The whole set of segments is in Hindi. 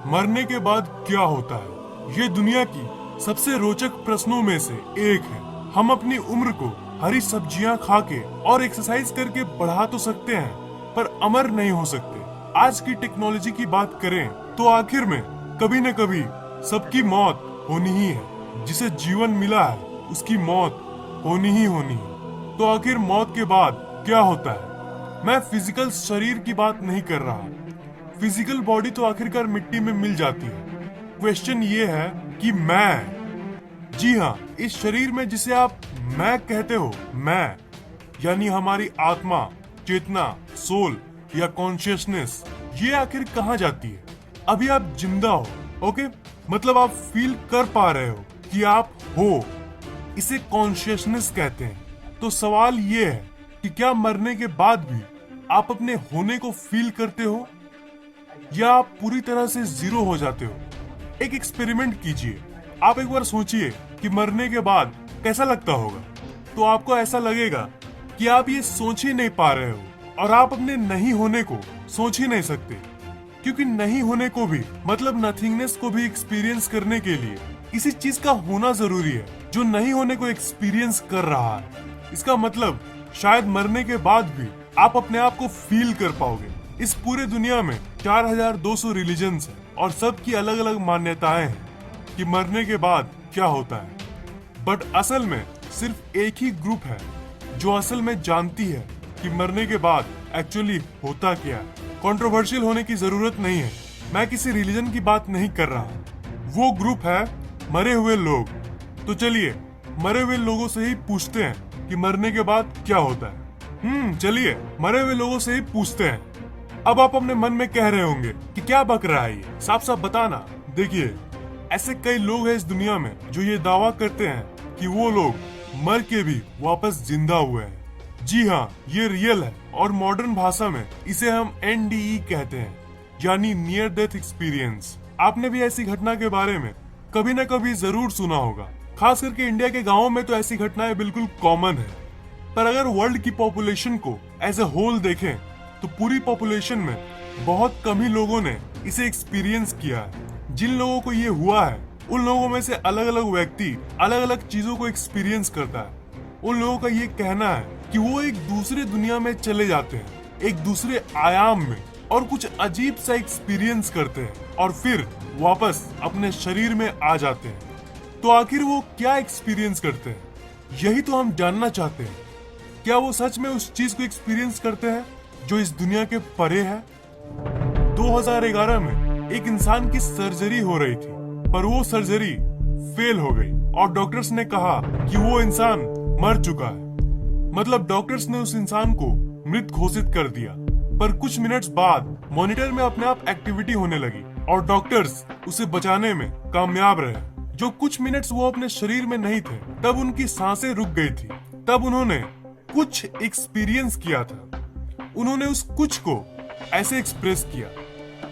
मरने के बाद क्या होता है? ये दुनिया की सबसे रोचक प्रश्नों में से एक है। हम अपनी उम्र को हरी सब्जियां खा के और एक्सरसाइज करके बढ़ा तो सकते हैं, पर अमर नहीं हो सकते। आज की टेक्नोलॉजी की बात करें तो आखिर में कभी न कभी सबकी मौत होनी ही है। जिसे जीवन मिला है उसकी मौत होनी ही होनी है। तो आखिर मौत के बाद क्या होता है? मैं फिजिकल शरीर की बात नहीं कर रहा। फिजिकल बॉडी तो आखिरकार मिट्टी में मिल जाती है। क्वेश्चन ये है कि मैं, जी हाँ, इस शरीर में जिसे आप मैं कहते हो, मैं यानी हमारी आत्मा, चेतना, सोल या कॉन्शियसनेस, ये आखिर कहाँ जाती है? अभी आप जिंदा हो, ओके, मतलब आप फील कर पा रहे हो कि आप हो, इसे कॉन्शियसनेस कहते हैं। तो सवाल ये है कि क्या मरने के बाद भी आप अपने होने को फील करते हो, या आप पूरी तरह से जीरो हो जाते हो? एक एक्सपेरिमेंट कीजिए। आप एक बार सोचिए कि मरने के बाद कैसा लगता होगा। तो आपको ऐसा लगेगा कि आप ये सोच ही नहीं पा रहे हो और आप अपने नहीं होने को सोच ही नहीं सकते, क्योंकि नहीं होने को भी, मतलब नथिंगनेस को भी एक्सपीरियंस करने के लिए किसी चीज का होना जरूरी है जो नहीं होने को एक्सपीरियंस कर रहा है। इसका मतलब शायद मरने के बाद भी आप अपने आप को फील कर पाओगे। इस पूरे दुनिया में 4200 रिलीजन्स हैं और सबकी अलग अलग मान्यताएं हैं कि मरने के बाद क्या होता है। बट असल में सिर्फ एक ही ग्रुप है जो असल में जानती है कि मरने के बाद एक्चुअली होता क्या है। कंट्रोवर्शियल होने की जरूरत नहीं है, मैं किसी रिलीजन की बात नहीं कर रहा। वो ग्रुप है मरे हुए लोग। तो चलिए मरे हुए लोगों से ही पूछते हैं कि मरने के बाद क्या होता है। चलिए मरे हुए लोगों से ही पूछते हैं। अब आप अपने मन में कह रहे होंगे कि क्या बक रहा है ये, साफ साफ बताना। देखिए, ऐसे कई लोग हैं इस दुनिया में जो ये दावा करते हैं कि वो लोग मर के भी वापस जिंदा हुए हैं। जी हाँ, ये रियल है और मॉडर्न भाषा में इसे हम NDE कहते हैं, यानी नियर डेथ एक्सपीरियंस। आपने भी ऐसी घटना के बारे में कभी न कभी जरूर सुना होगा। खास करके इंडिया के गाँवों में तो ऐसी घटनाएं बिल्कुल कॉमन है। पर अगर वर्ल्ड की पॉपुलेशन को एज ए होल देखें तो पूरी पॉपुलेशन में बहुत कम ही लोगों ने इसे एक्सपीरियंस किया है। जिन लोगों को ये हुआ है उन लोगों में से अलग अलग व्यक्ति अलग अलग चीजों को एक्सपीरियंस करता है। उन लोगों का ये कहना है कि वो एक दूसरे दुनिया में चले जाते हैं, एक दूसरे आयाम में, और कुछ अजीब सा एक्सपीरियंस करते हैं और फिर वापस अपने शरीर में आ जाते हैं। तो आखिर वो क्या एक्सपीरियंस करते हैं, यही तो हम जानना चाहते हैं। क्या वो सच में उस चीज को एक्सपीरियंस करते हैं जो इस दुनिया के परे है? 2011 में एक इंसान की सर्जरी हो रही थी, पर वो सर्जरी फेल हो गई और डॉक्टर्स ने कहा कि वो इंसान मर चुका है। मतलब डॉक्टर्स ने उस इंसान को मृत घोषित कर दिया। पर कुछ मिनट्स बाद मॉनिटर में अपने आप एक्टिविटी होने लगी और डॉक्टर्स उसे बचाने में कामयाब रहे। जो कुछ मिनट्स वो अपने शरीर में नहीं थे, तब उनकी सांसें रुक गई थी। तब उन्होंने कुछ एक्सपीरियंस किया था। उन्होंने उस कुछ को ऐसे एक्सप्रेस किया।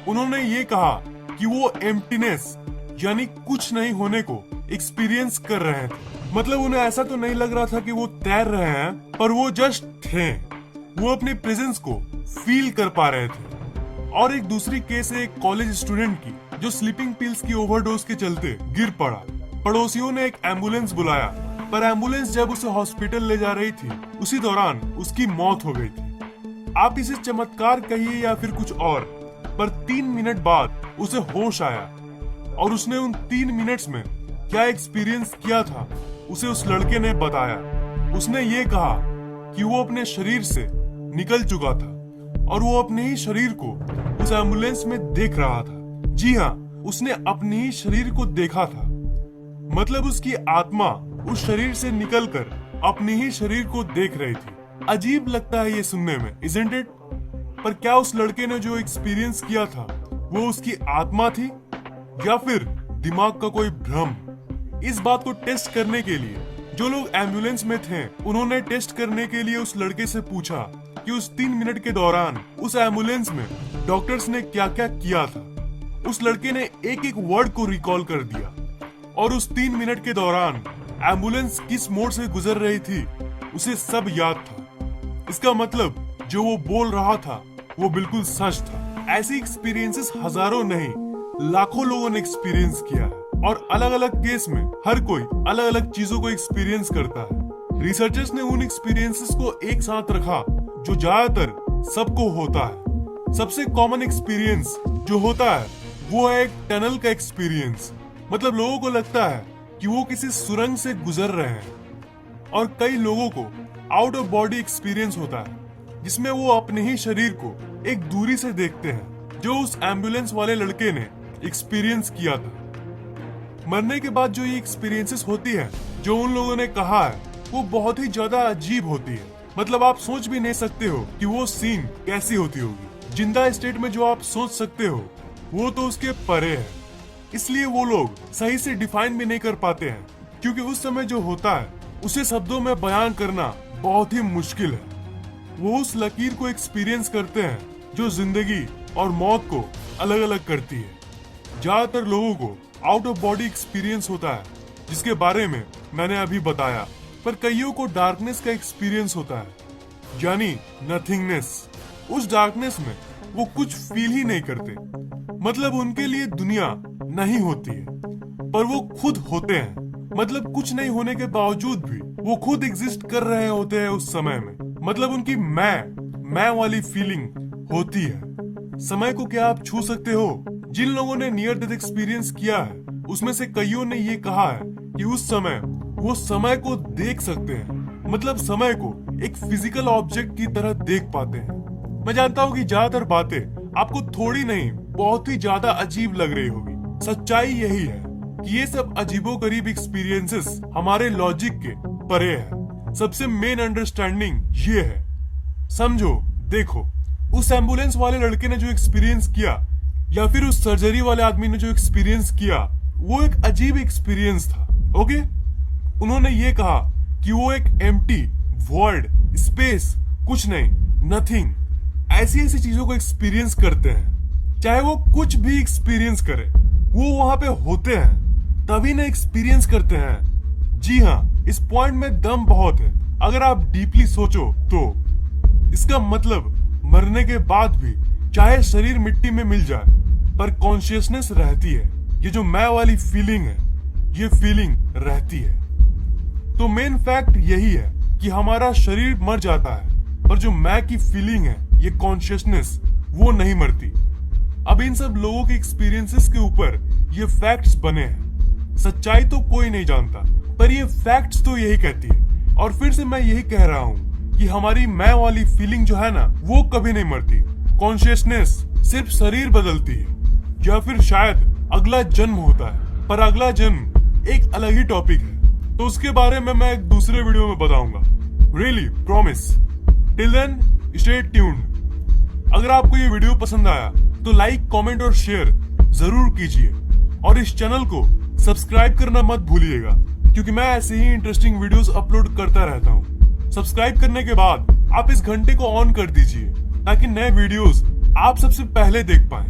उन्होंने ये कहा कि वो एम्प्टीनेस यानी कुछ नहीं होने को एक्सपीरियंस कर रहे थे। मतलब उन्हें ऐसा तो नहीं लग रहा था कि वो तैर रहे हैं, पर वो जस्ट थे। वो अपने प्रेजेंस को फील कर पा रहे थे। और एक दूसरी केस है एक कॉलेज स्टूडेंट की जो स्लीपिंग पिल्स की ओवरडोज के चलते गिर पड़ा। पड़ोसियों ने एक एम्बुलेंस बुलाया, पर एम्बुलेंस जब उसे हॉस्पिटल ले जा रही थी उसी दौरान उसकी मौत हो गई थी। आप इसे चमत्कार कहिए या फिर कुछ और, पर 3 मिनट बाद उसे होश आया और उसने उन 3 मिनट्स में क्या एक्सपीरियंस किया था उसे उस लड़के ने बताया। उसने ये कहा कि वो अपने शरीर से निकल चुका था और वो अपने ही शरीर को उस एम्बुलेंस में देख रहा था। जी हाँ, उसने अपने ही शरीर को देखा था। मतलब उसकी आत्मा उस शरीर से निकलकर अपने ही शरीर को देख रही थी। अजीब लगता है ये सुनने में, isn't it? पर क्या उस लड़के ने जो एक्सपीरियंस किया था वो उसकी आत्मा थी या फिर दिमाग का कोई भ्रम? इस बात को टेस्ट करने के लिए जो लोग एम्बुलेंस में थे उन्होंने टेस्ट करने के लिए उस लड़के से पूछा कि उस 3 मिनट के दौरान उस एम्बुलेंस में डॉक्टर्स ने क्या क्या किया था। उस लड़के ने एक एक वर्ड को रिकॉल कर दिया और उस 3 मिनट के दौरान एम्बुलेंस किस मोड़ से गुजर रही थी उसे सब याद था। इसका मतलब जो वो बोल रहा था वो बिल्कुल सच था। ऐसी एक्सपीरियंसेस हजारों नहीं लाखों लोगों ने एक्सपीरियंस किया है और अलग अलग केस में हर कोई अलग अलग चीजों को एक्सपीरियंस करता है। रिसर्चर्स ने उन एक्सपीरियंसेस को एक साथ रखा जो ज्यादातर सबको होता है। सबसे कॉमन एक्सपीरियंस जो होता है वो है एक टनल का एक्सपीरियंस। मतलब लोगों को लगता है कि वो किसी सुरंग से गुजर रहे हैं। और कई लोगों को आउट ऑफ बॉडी एक्सपीरियंस होता है जिसमें वो अपने ही शरीर को एक दूरी से देखते हैं, जो उस एम्बुलेंस वाले लड़के ने एक्सपीरियंस किया था। मरने के बाद जो ये एक्सपीरियंसेस होती है जो उन लोगों ने कहा है वो बहुत ही ज्यादा अजीब होती है। मतलब आप सोच भी नहीं सकते हो कि वो सीन कैसी होती होगी। जिंदा स्टेट में जो आप सोच सकते हो वो तो उसके परे है। इसलिए वो लोग सही से डिफाइन भी नहीं कर पाते हैं, क्योंकि उस समय जो होता है उसे शब्दों में बयान करना बहुत ही मुश्किल है। वो उस लकीर को एक्सपीरियंस करते हैं जो जिंदगी और मौत को अलग अलग करती है। ज्यादातर लोगों को आउट ऑफ बॉडी एक्सपीरियंस होता है जिसके बारे में मैंने अभी बताया, पर कईयों को डार्कनेस का एक्सपीरियंस होता है, यानी नथिंगनेस। उस डार्कनेस में वो कुछ फील ही नहीं करते। मतलब उनके लिए दुनिया नहीं होती है पर वो खुद होते हैं। मतलब कुछ नहीं होने के बावजूद भी वो खुद एग्जिस्ट कर रहे होते हैं उस समय में। मतलब उनकी मैं वाली फीलिंग होती है। समय को क्या आप छू सकते हो? जिन लोगों ने नियर डेथ एक्सपीरियंस किया है उसमें से कईयों ने ये कहा है कि उस समय वो समय को देख सकते हैं। मतलब समय को एक फिजिकल ऑब्जेक्ट की तरह देख पाते हैं। मैं जानता हूँ कि ज्यादातर बातें आपको थोड़ी नहीं बहुत ही ज्यादा अजीब लग रही होगी। सच्चाई यही है कि ये सब अजीबोगरीब एक्सपीरियंसेस हमारे लॉजिक के परे है। सबसे मेन अंडरस्टैंडिंग ये है, समझो, देखो, उस एम्बुलेंस वाले लड़के ने जो एक्सपीरियंस किया या फिर उस सर्जरी वाले आदमी ने जो एक्सपीरियंस किया वो एक अजीब एक्सपीरियंस था। ओके, उन्होंने ये कहा कि वो एक एम्प्टी वर्ल्ड, स्पेस, कुछ नहीं, नथिंग, ऐसी चीजों को एक्सपीरियंस करते हैं। चाहे वो कुछ भी एक्सपीरियंस करे, वो वहां पे होते हैं तभी ना एक्सपीरियंस करते हैं। जी हाँ, इस पॉइंट में दम बहुत है। अगर आप डीपली सोचो तो इसका मतलब मरने के बाद भी चाहे शरीर मिट्टी में मिल जाए पर कॉन्शियसनेस रहती है। ये जो मैं वाली फीलिंग है ये फीलिंग रहती है। तो मेन फैक्ट यही है कि हमारा शरीर मर जाता है पर जो मैं की फीलिंग है, ये कॉन्शियसनेस, वो नहीं मरती। अब इन सब लोगों के एक्सपीरियंसेस के ऊपर ये फैक्ट्स बने हैं। सच्चाई तो कोई नहीं जानता पर ये फैक्ट्स तो यही कहती है। और फिर से मैं यही कह रहा हूँ कि हमारी मैं वाली फीलिंग जो है ना वो कभी नहीं मरती। कॉन्शियसनेस सिर्फ शरीर बदलती है या फिर शायद अगला जन्म होता है, पर अगला जन्म एक अलग ही टॉपिक है। तो उसके बारे में मैं एक दूसरे वीडियो में बताऊंगा। Really promise. Till then stay tuned. अगर आपको ये वीडियो पसंद आया तो लाइक, कमेंट और शेयर जरूर कीजिए और इस चैनल को सब्सक्राइब करना मत भूलिएगा, क्योंकि मैं ऐसे ही इंटरेस्टिंग वीडियोस अपलोड करता रहता हूँ। सब्सक्राइब करने के बाद आप इस घंटे को ऑन कर दीजिए ताकि नए वीडियोस आप सबसे पहले देख पाएं।